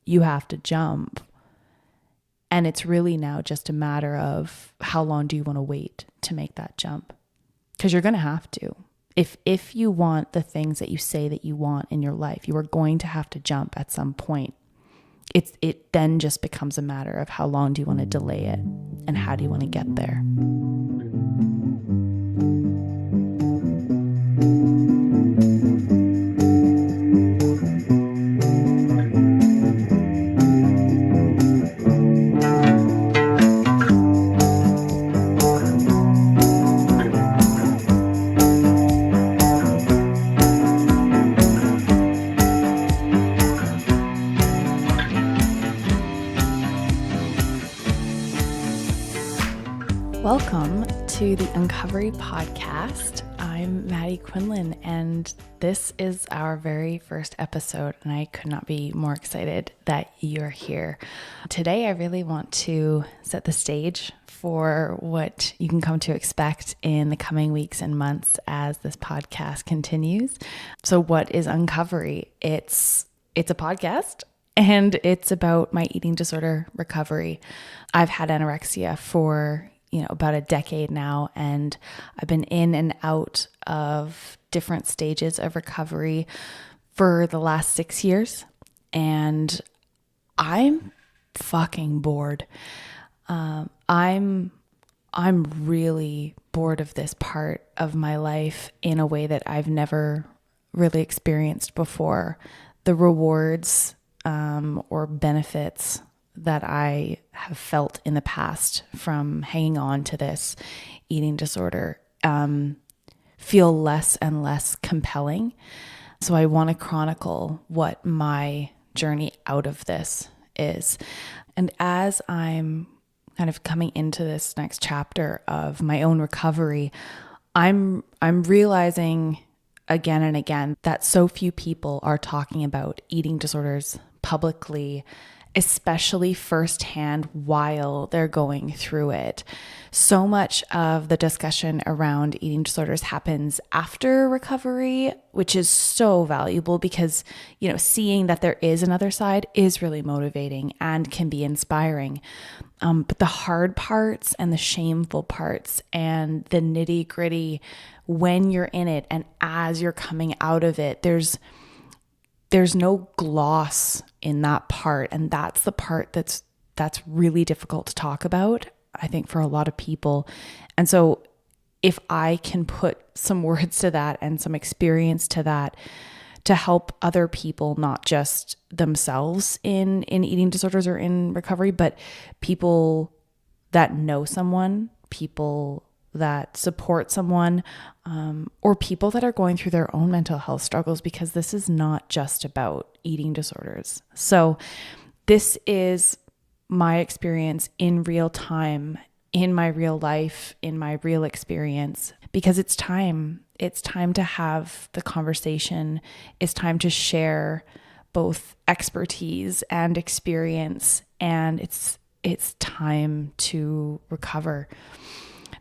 you have to jump. And it's really now just a matter of how long do you want to wait to make that jump? Because you're going to have to. If you want the things that you say that you want in your life, you are going to have to jump at some point. It then just becomes a matter of how long do you want to delay it and how do you want to get there. Welcome to the Uncovery Podcast. I'm Maddie Quinlan, and this is our very first episode, and I could not be more excited that you're here. Today, I really want to set the stage for what you can come to expect in the coming weeks and months as this podcast continues. So what is Uncovery? It's a podcast. And it's about my eating disorder recovery. I've had anorexia for about a decade now, and I've been in and out of different stages of recovery for the last 6 years, and I'm fucking bored. I'm really bored of this part of my life in a way that I've never really experienced before. The rewards or benefits that I have felt in the past from hanging on to this eating disorder feel less and less compelling. So I want to chronicle what my journey out of this is. And as I'm kind of coming into this next chapter of my own recovery, I'm realizing again and again that so few people are talking about eating disorders publicly, especially firsthand while they're going through it. So much of the discussion around eating disorders happens after recovery, which is so valuable because, seeing that there is another side is really motivating and can be inspiring. But the hard parts and the shameful parts and the nitty gritty when you're in it and as you're coming out of it, there's no gloss in that part. And that's the part that's really difficult to talk about, I think, for a lot of people. And so if I can put some words to that and some experience to that to help other people, not just themselves in eating disorders or in recovery, but people that know someone, people that support someone, or people that are going through their own mental health struggles, because this is not just about eating disorders. So this is my experience in real time, in my real life, in my real experience, because it's time. It's time to have the conversation. It's time to share both expertise and experience, and it's time to recover.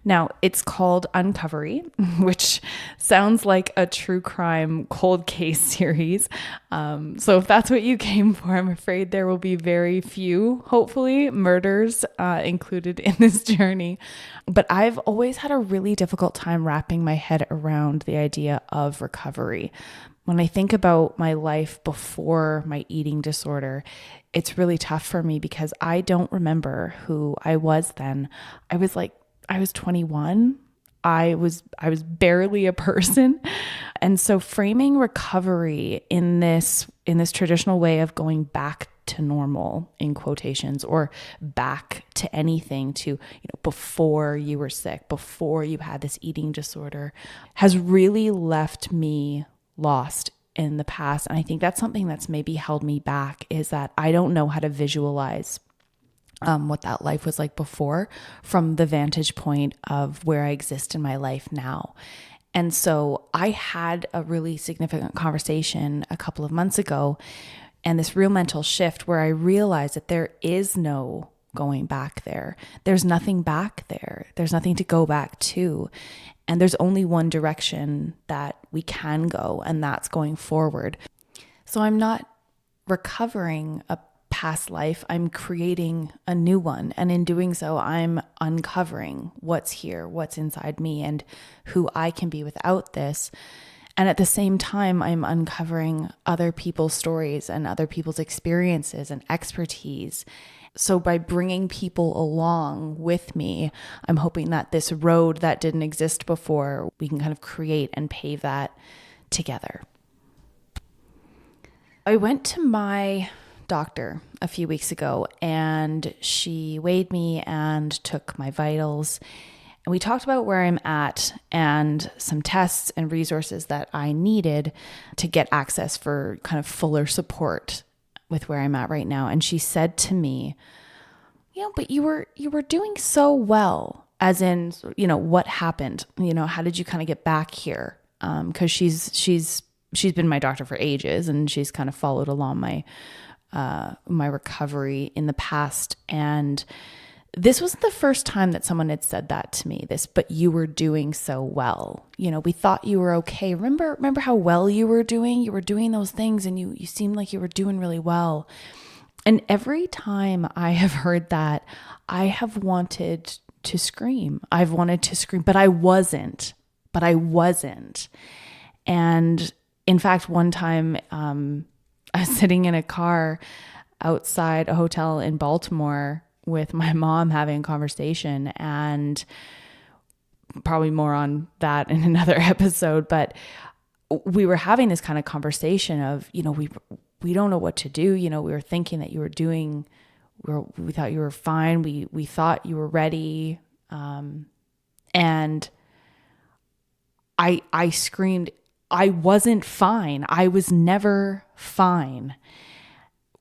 Now, it's called Uncovery, which sounds like a true crime cold case series. So if that's what you came for, I'm afraid there will be very few, hopefully, murders included in this journey. But I've always had a really difficult time wrapping my head around the idea of recovery. When I think about my life before my eating disorder, it's really tough for me because I don't remember who I was then. I was 21. I was barely a person. And so framing recovery in this traditional way of going back to normal, in quotations, or back to anything to, before you were sick, before you had this eating disorder, has really left me lost in the past. And I think that's something that's maybe held me back, is that I don't know how to visualize what that life was like before from the vantage point of where I exist in my life now. And so I had a really significant conversation a couple of months ago, and this real mental shift where I realized that there is no going back there. There's nothing back there. There's nothing to go back to. And there's only one direction that we can go, and that's going forward. So I'm not recovering a past life, I'm creating a new one. And in doing so, I'm uncovering what's here, what's inside me, and who I can be without this. And at the same time, I'm uncovering other people's stories and other people's experiences and expertise. So by bringing people along with me, I'm hoping that this road that didn't exist before, we can kind of create and pave that together. I went to my doctor a few weeks ago, and she weighed me and took my vitals. And we talked about where I'm at and some tests and resources that I needed to get access for kind of fuller support with where I'm at right now. And she said to me, but you were doing so well, as in, what happened? How did you kind of get back here? Because she's been my doctor for ages, and she's kind of followed along my recovery in the past. And this wasn't the first time that someone had said that to me, but you were doing so well. We thought you were okay. Remember how well you were doing? You were doing those things, and you seemed like you were doing really well. And every time I have heard that, I have wanted to scream. I've wanted to scream, but I wasn't. And in fact, one time I was sitting in a car outside a hotel in Baltimore with my mom having a conversation, and probably more on that in another episode. But we were having this kind of conversation of, we don't know what to do. We were thinking that you were doing, we thought you were fine. We thought you were ready. And I screamed, I wasn't fine. I was never fine.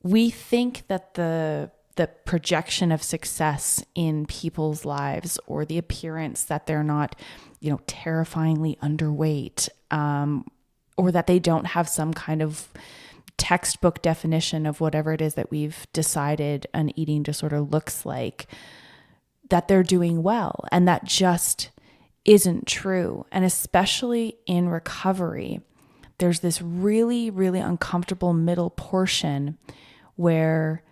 We think that the projection of success in people's lives, or the appearance that they're not, terrifyingly underweight, or that they don't have some kind of textbook definition of whatever it is that we've decided an eating disorder looks like, that they're doing well. And that just isn't true. And especially in recovery, there's this really, really uncomfortable middle portion where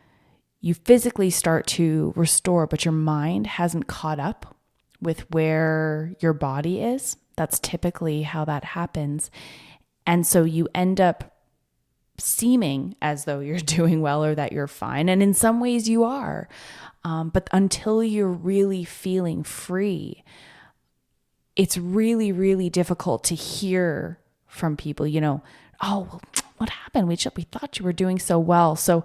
you physically start to restore, but your mind hasn't caught up with where your body is. That's typically how that happens. And so you end up seeming as though you're doing well or that you're fine. And in some ways you are. But until you're really feeling free, it's really, really difficult to hear from people, oh, well, what happened? We thought you were doing so well. So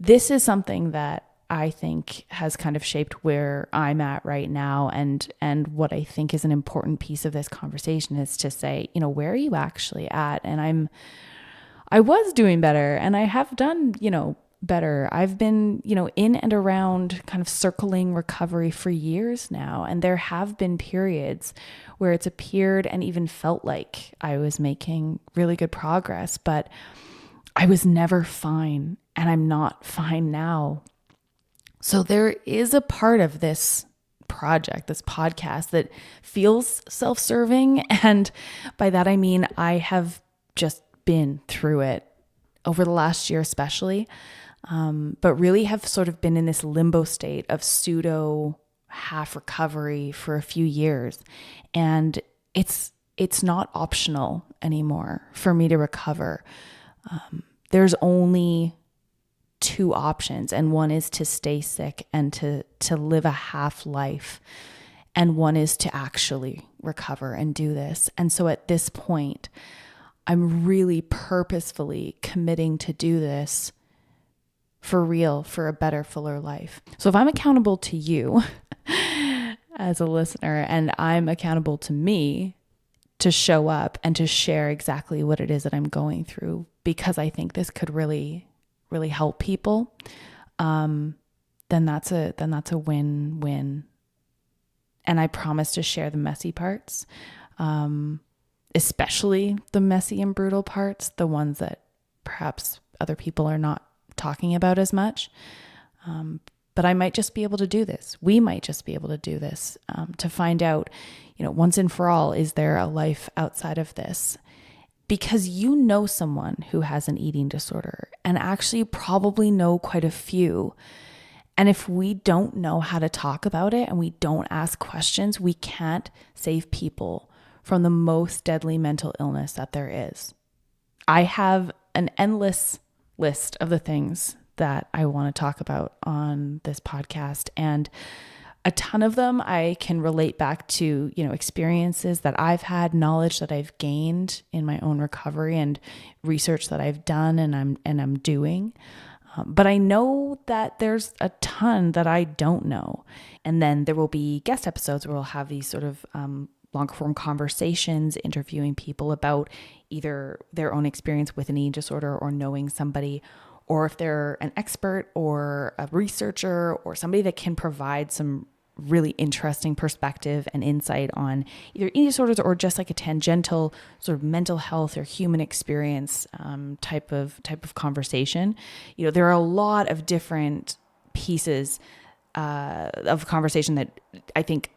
this is something that I think has kind of shaped where I'm at right now. And what I think is an important piece of this conversation is to say, where are you actually at? And I was doing better, and I have done, better. I've been, in and around kind of circling recovery for years now. And there have been periods where it's appeared and even felt like I was making really good progress, but I was never fine, and I'm not fine now. So there is a part of this project, this podcast, that feels self-serving. And by that, I mean, I have just been through it over the last year, especially, but really have sort of been in this limbo state of pseudo half recovery for a few years. And it's not optional anymore for me to recover. There's only two options, and one is to stay sick and to live a half life, and one is to actually recover and do this. And so at this point, I'm really purposefully committing to do this for real, for a better, fuller life. So if I'm accountable to you as a listener, and I'm accountable to me to show up and to share exactly what it is that I'm going through, because I think this could really, really help people, then that's a win-win. And I promise to share the messy parts, especially the messy and brutal parts, the ones that perhaps other people are not talking about as much. But I might just be able to do this. We might just be able to do this, to find out, once and for all, is there a life outside of this? because you know someone who has an eating disorder, and actually probably know quite a few. And if we don't know how to talk about it and we don't ask questions, we can't save people from the most deadly mental illness that there is. I have an endless list of the things that I want to talk about on this podcast, and a ton of them I can relate back to, experiences that I've had, knowledge that I've gained in my own recovery, and research that I've done and I'm doing. But I know that there's a ton that I don't know. And then there will be guest episodes where we'll have these sort of longer form conversations, interviewing people about either their own experience with an eating disorder or knowing somebody, or if they're an expert or a researcher or somebody that can provide some really interesting perspective and insight on either eating disorders or just like a tangential sort of mental health or human experience type of conversation. There are a lot of different pieces of conversation that I think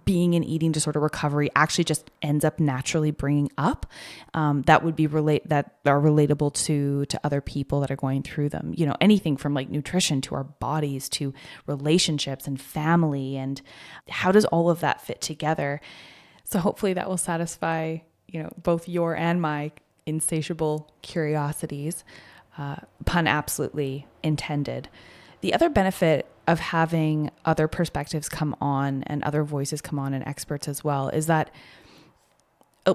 being in eating disorder recovery actually just ends up naturally bringing up that would be that are relatable to other people that are going through them. Anything from like nutrition to our bodies to relationships and family, and how does all of that fit together? So hopefully that will satisfy both your and my insatiable curiosities, pun absolutely intended. The other benefit of having other perspectives come on and other voices come on, and experts as well, is that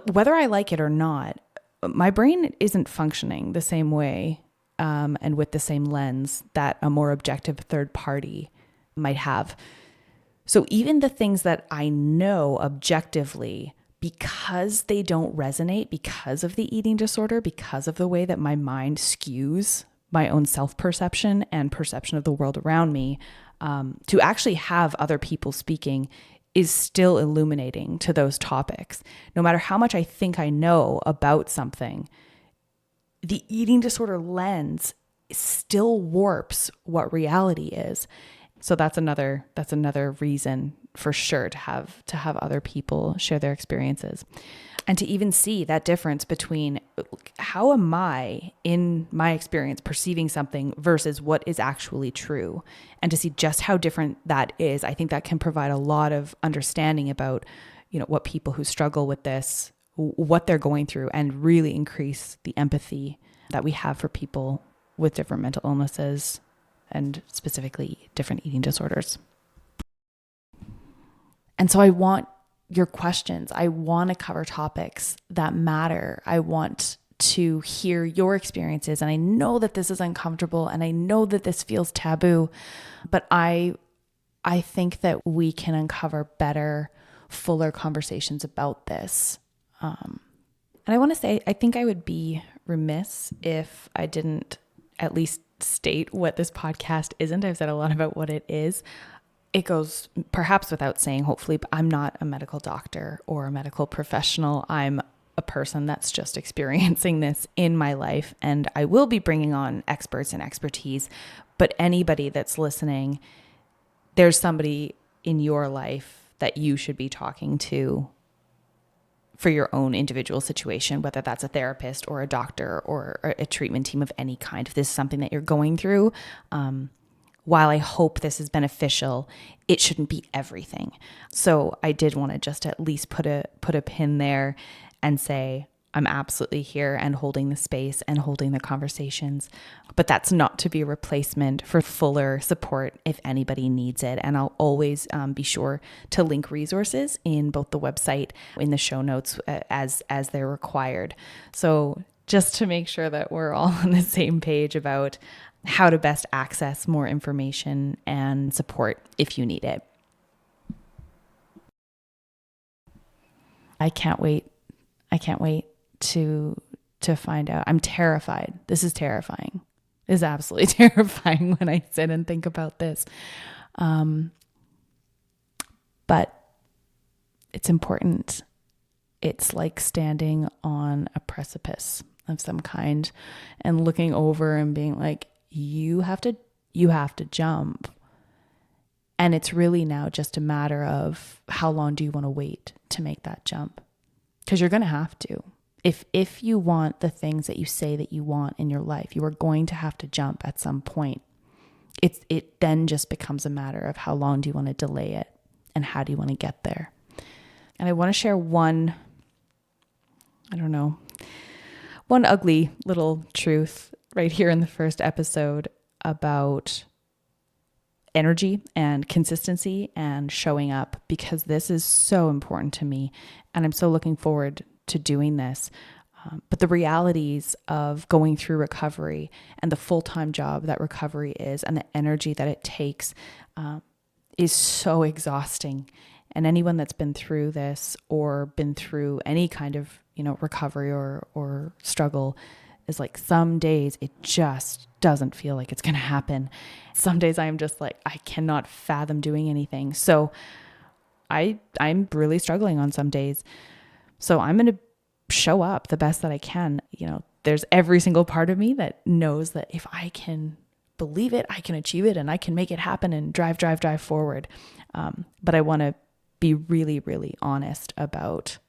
whether I like it or not, my brain isn't functioning the same way and with the same lens that a more objective third party might have. So even the things that I know objectively, because they don't resonate, because of the eating disorder, because of the way that my mind skews my own self-perception and perception of the world around me, to actually have other people speaking is still illuminating to those topics. No matter how much I think I know about something, the eating disorder lens still warps what reality is. So that's another reason for sure to have other people share their experiences. And to even see that difference between how am I, in my experience, perceiving something versus what is actually true, and to see just how different that is, I think that can provide a lot of understanding about, what people who struggle with this, what they're going through, and really increase the empathy that we have for people with different mental illnesses and specifically different eating disorders. And so I want your questions. I want to cover topics that matter. I want to hear your experiences. And I know that this is uncomfortable and I know that this feels taboo, but I think that we can uncover better, fuller conversations about this. And I want to say, I think I would be remiss if I didn't at least state what this podcast isn't. I've said a lot about what it is. It goes perhaps without saying, hopefully, but I'm not a medical doctor or a medical professional. I'm a person that's just experiencing this in my life, and I will be bringing on experts and expertise. But anybody that's listening, there's somebody in your life that you should be talking to for your own individual situation, whether that's a therapist or a doctor or a treatment team of any kind. If this is something that you're going through, while I hope this is beneficial, it shouldn't be everything. So I did want to just at least put a pin there and say, I'm absolutely here and holding the space and holding the conversations, but that's not to be a replacement for fuller support if anybody needs it. And I'll always be sure to link resources in both the website, in the show notes as they're required. So just to make sure that we're all on the same page about how to best access more information and support if you need it. I can't wait to find out. I'm terrified. This is terrifying. This is absolutely terrifying when I sit and think about this. But it's important. It's like standing on a precipice of some kind and looking over and being like, you have to jump. And it's really now just a matter of how long do you want to wait to make that jump? Because you're going to have to. If you want the things that you say that you want in your life, you are going to have to jump at some point. It then just becomes a matter of how long do you want to delay it and how do you want to get there. And I want to share one ugly little truth right here in the first episode about energy and consistency and showing up, because this is so important to me and I'm so looking forward to doing this. But the realities of going through recovery and the full-time job that recovery is and the energy that it takes is so exhausting. And anyone that's been through this or been through any kind of, recovery or struggle is like, some days it just doesn't feel like it's going to happen. Some days I'm just like, I cannot fathom doing anything. So I'm really struggling on some days. So I'm going to show up the best that I can. There's every single part of me that knows that if I can believe it, I can achieve it and I can make it happen and drive forward. But I want to be really, really honest about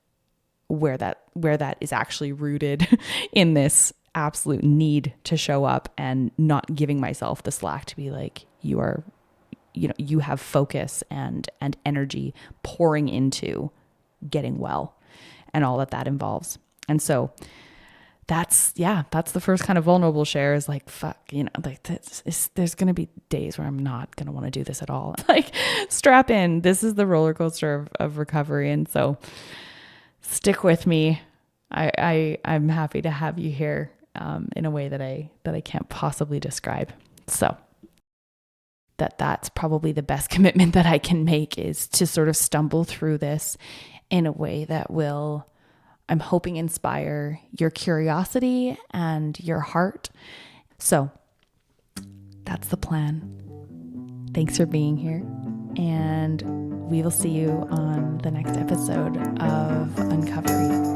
where that is actually rooted in this absolute need to show up and not giving myself the slack to be like, you have focus and energy pouring into getting well and all that involves. And so that's the first kind of vulnerable share is like, fuck, there's going to be days where I'm not going to want to do this at all. Like, strap in. This is the roller coaster of recovery. And so stick with me. I'm happy to have you here in a way that I can't possibly describe. So that's probably the best commitment that I can make, is to sort of stumble through this in a way that will, I'm hoping, inspire your curiosity and your heart. So that's the plan. Thanks for being here. And we will see you on the next episode of Uncovery.